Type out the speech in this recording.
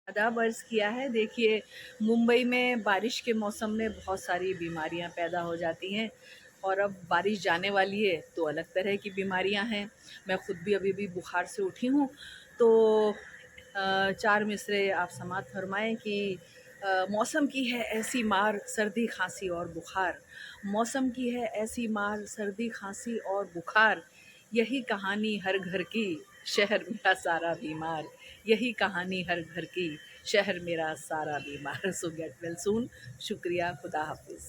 आदाब अर्ज़ किया है। देखिए, मुंबई में बारिश के मौसम में बहुत सारी बीमारियां पैदा हो जाती हैं और अब बारिश जाने वाली है तो अलग तरह की बीमारियां हैं। मैं खुद भी अभी भी बुखार से उठी हूँ। तो चार मिसरे आप समात फरमाएं कि मौसम की है ऐसी मार, सर्दी खांसी और बुखार। मौसम की है ऐसी मार, सर्दी खांसी और बुखार। यही कहानी हर घर की, शहर मेरा सारा बीमार। यही कहानी हर घर की, शहर मेरा सारा बीमार। सो गेट वेल सून। शुक्रिया, खुदा हाफिज़।